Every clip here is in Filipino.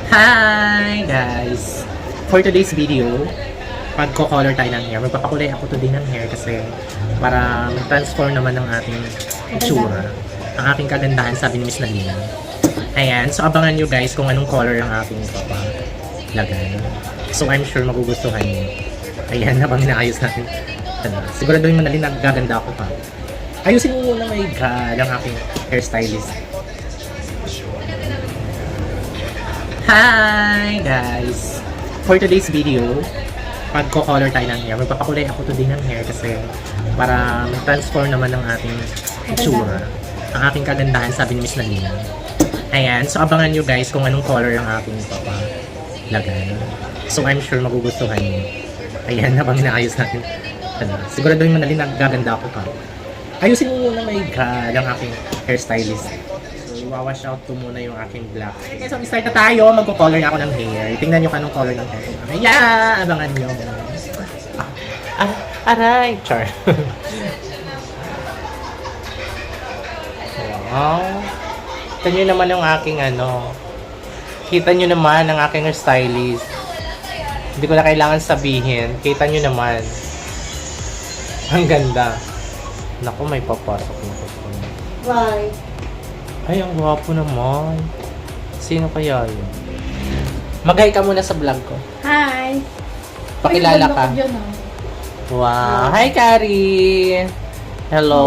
Hi guys! For today's video, magko-color tayo ng hair. Magpapakulay ako today ng hair kasi para mag-transform naman ng ating itsura. Ang aking kagandahan, sabi ni Miss Nalina. Ayan, so abangan nyo guys kung anong color ang aking papalagay. So I'm sure magugustuhan nyo. Ayan, habang inaayos natin. Siguraduhin mo na rin nagaganda ako pa. Ayusin mo muna may God ang aking hairstylist. Hi guys! For today's video, magko-color tayo ng hair. Magpapakulay ako today ng hair kasi para mag-transform naman ng ating itsura. Ang aking kagandahan, sabi ni Miss Nalina. Ayan, so abangan nyo guys kung anong color ang aking papalagay. So I'm sure magugustuhan nyo. Ayan, habang inaayos natin. Siguraduhin mo na rin nagaganda ako pa. Ayusin mo muna may God ang aking hairstylist. Iwawash out ko muna yung aking black. Okay, so start na tayo. Magko-color na ako ng hair. Tingnan nyo anong color ng hair. Ayan! Abangan nyo. Aray! Char. Wow! Kita nyo naman yung aking Kita nyo naman ang aking hairstylist. Hindi ko na kailangan sabihin. Kita nyo naman. Ang ganda. Naku, may papasok na ko. Why? Ay, ang gwapo naman. Sino kaya yun? Mag-hi ka muna sa vlog ko. Hi! Pakilala ka. Ay, dyan, oh. Wow. Hi, Kari! Hello!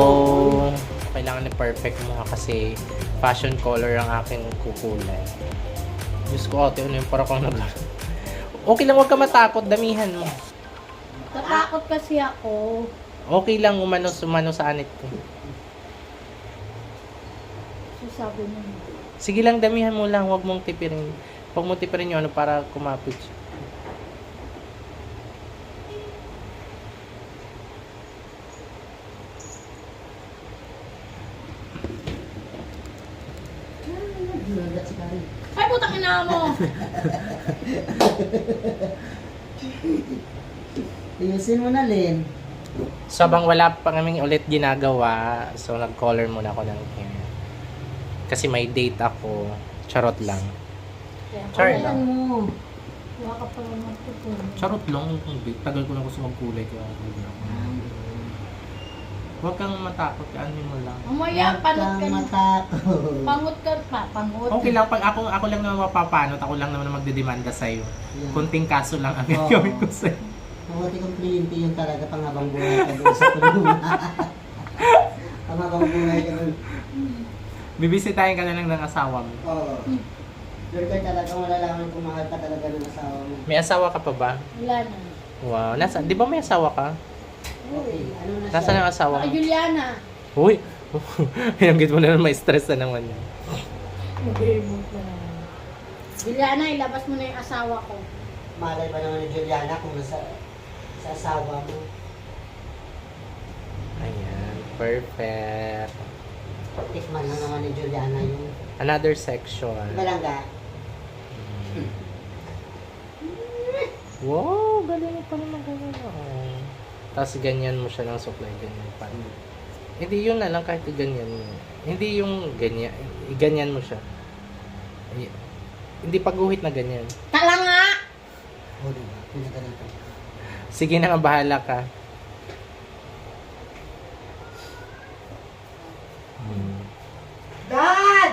Kailangan na perfect mo kasi fashion color ang aking kukulay. Diyos ko, ate, ano yung para kang Okay lang, huwag ka matakot. Damihan mo. Natakot kasi ako. Okay lang, umano sa anit ko. Sabi mo. Sige lang, damihan mo lang. Huwag mong tipirin. Huwag mong tipirin yung para kumapit siya. Ay, putang ina mo! Ayusin mo na, Len. So, habang wala pa kaming ulit ginagawa, so nag-color muna ako ng hair. Kasi may date ako. Charot lang. Char Ayan lang. mo. Wala ka pa lang magtutulog. Charot lang. Tagal ko na gusto magkulay kaya huwag kang matakot. Ano mo lang. Mamaya, panot ka na. matakot. Pangot ka pa. Pangot. Okay lang. Pag ako lang naman mapapanot, ako lang naman magdedemanda sa'yo. Yeah. Kunting kaso lang ang Oo. gagawin ko sa'yo. Mabuti kong kliyente yun talaga panghabang buhay ka doon sa tulungan. Panghabang buhay ka doon. Bibisitahin ka na lang ng asawa mo. Oo. Doon ka talaga malalaman kung mahal ka talaga ng asawa mo. May asawa ka pa ba? Wala na. Wow. Di ba may asawa ka? Okay, ano na Nasaan ang asawa Baka mo? Juliana. Uy! Hinanggit mo na may stress na naman yan. Juliana, ilabas mo na yung asawa ko. Malay ba naman ni Juliana kung sa asawa mo. Ayan. Perfect. Tikman na naman ni Juliana yung Another section. balangga. Wow, galing pa naman ganyan. Tapos ganyan mo siya ng supply, ganyan pa. Hindi yun na lang kahit ganyan mo. Hindi yung ganyan, ganyan mo siya. Hindi pagguhit na ganyan. Tala nga! O, diba? Pinaganito. Sige na nga, bahala ka. Dad!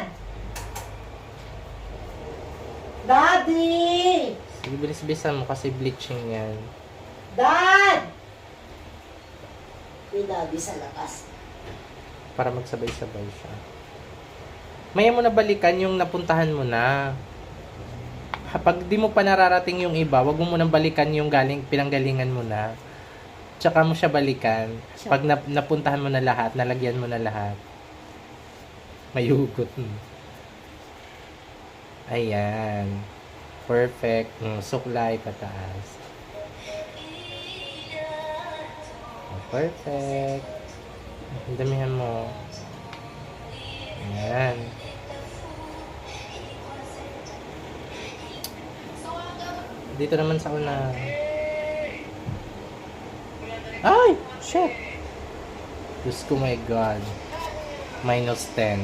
Daddy! Sige, bilis-bilisan mo kasi bleaching yan. Dad! May daddy sa lakas. Para magsabay-sabay siya. Maya mo na balikan yung napuntahan mo na. Pag di mo pa nararating yung iba, wag mo munang balikan yung pinanggalingan mo na. Tsaka mo siya balikan. Pag napuntahan mo na lahat, nalagyan mo na lahat. May hugot. Ayan. Perfect. Suklay pataas. Perfect. Damihan mo. Ayan. Dito naman sa una. Ay! Shit! Diyos ko, my God. -10.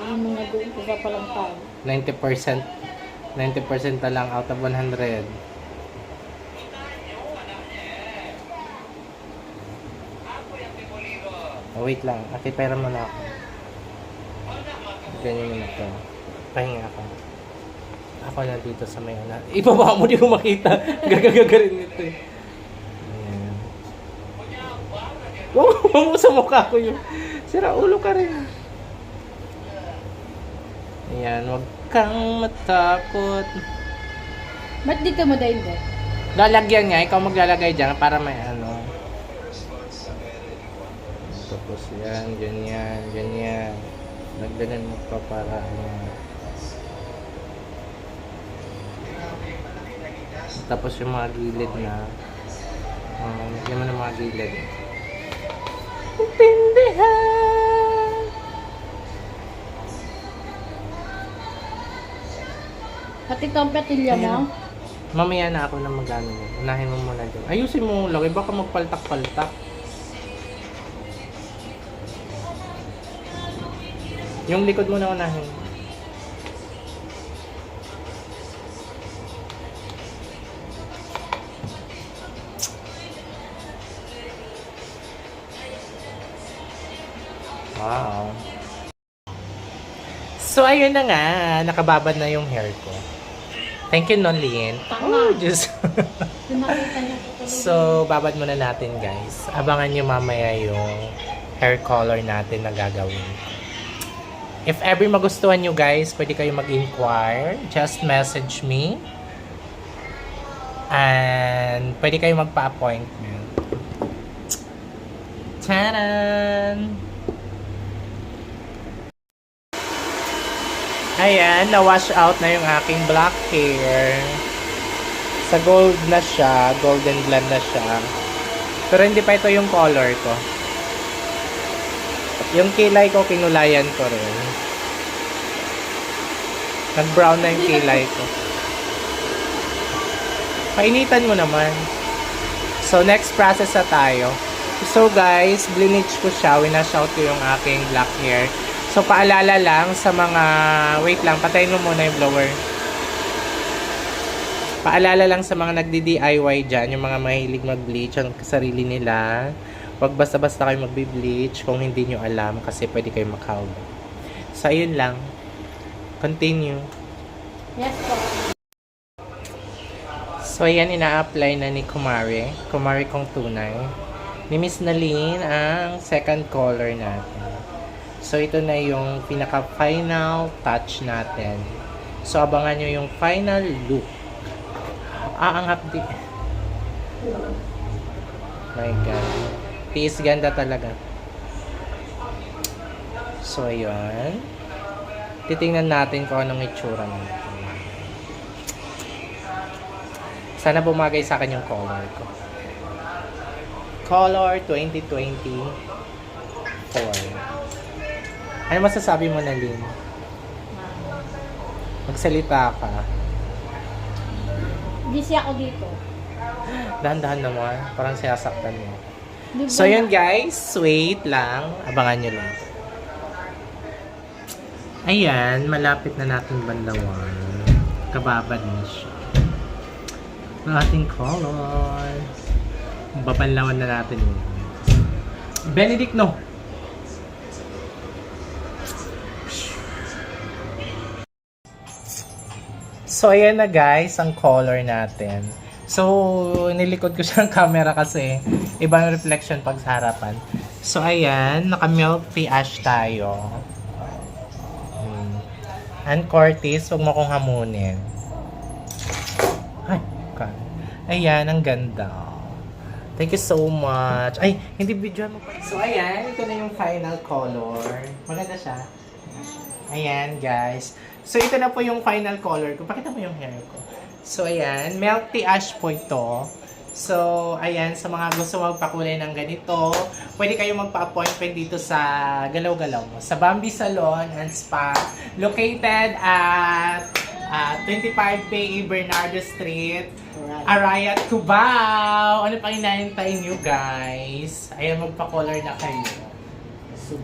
Ano nung nag-uumpisa pa lang tayo. 90%. 90% na lang out of 100. Oh, wait lang. Ate, pera mo na ako. Ganyan mo na to. Pahinga ako. Ako na dito sa may una. Ibaba mo, di ko makita. Gagagaga rin nito eh. Ayan. Wow, sa mukha ko yun. Sira ulo ka rin. Ayan, huwag kang matakot. Ba't dito mo dahil hindi? Lalagyan nga, ikaw maglalagay dyan para may ano. Tapos yan, ganyan, ganyan. Nagdanan mo pa para ano. Tapos yung mga gilid na. Lagyan mo ng mga gilid. Pindihan! Pati itong petilya mo? Mamaya na ako na magano mo. Unahin mo muna dyan. Ayusin mo laki, baka magpaltak-paltak. Yung likod mo na unahin. Wow. So, ayun na nga. Nakababad na yung hair ko. Thank you, Nolin. Oh, Diyos. Nakita niya po tuloy. So, babad muna natin, guys. Abangan nyo mamaya yung hair color natin na gagawin. If ever magustuhan nyo, guys, pwede kayo mag-inquire. Just message me. And pwede kayo magpa-appointment. Taran! Ayan, na-wash out na yung aking black hair. Sa gold na siya, golden blonde na siya. Pero hindi pa ito yung color ko. Yung kilay ko, kinulayan ko rin. Nag-brown na yung kilay ko. Painitan mo naman. So, next process na tayo. So, guys, bleach ko siya. Winash out ko yung aking black hair. So, paalala lang sa mga... Wait lang, patayin mo muna yung blower. Paalala lang sa mga nagdi-DIY dyan, yung mga mahilig mag-bleach ang sarili nila. Huwag basta-basta kayo magbi-bleach kung hindi nyo alam kasi pwede kayo makahawag. So, ayun lang. Continue. Yes po. So, ayan, ina-apply na ni Kumari. Kumari kong tunay. Ni Miss Nalin ang second color natin. So, ito na yung pinaka-final touch natin. So, abangan nyo yung final look. Ang hapdi. My God. Tiis ganda talaga. So, ayun. Titingnan natin kung anong itsura natin. Sana bumagay sa akin yung color ko. Color 2024. Ano masasabi mo na, Lynn? Magsalita ka. Busy ako dito. Dahan-dahan naman. Parang sinasaktan mo. Di ba So, yun guys. Wait lang. Abangan nyo lang. Ayan. Malapit na natin bandawan. Kababad na siya. Ang ating color. Babanlawan na natin yun. Benedict, no! So, ayan na guys, ang color natin. So, nilikod ko siya ng camera kasi ibang reflection pag sa harapan. So, ayan, naka-milk tea ash tayo. And Curtis, huwag mo kong hamunin. Ay, God. Ayan, ang ganda. Thank you so much. Ay, hindi video mo pa. So, ayan, ito na yung final color. Maganda siya. Ayan, guys. So, ito na po yung final color ko. Pakita mo yung hair ko. So, ayan. Milk tea ash po ito. So, ayan. Sa mga gusto magpakulay ng ganito, pwede kayo magpa-appointment dito sa Galaw-Galaw mo. Sa Bambi Salon and Spa. Located at 25 Bernardo Street, Arayat, Cubao. Ano pang hinahintay nyo, guys? Ayan, magpa-color na kayo.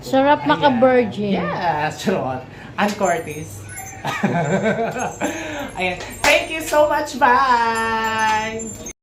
Sarap Ayan. maka-virgin. Yes, charot. Ann Curtis. Ayan. Thank you so much. Bye!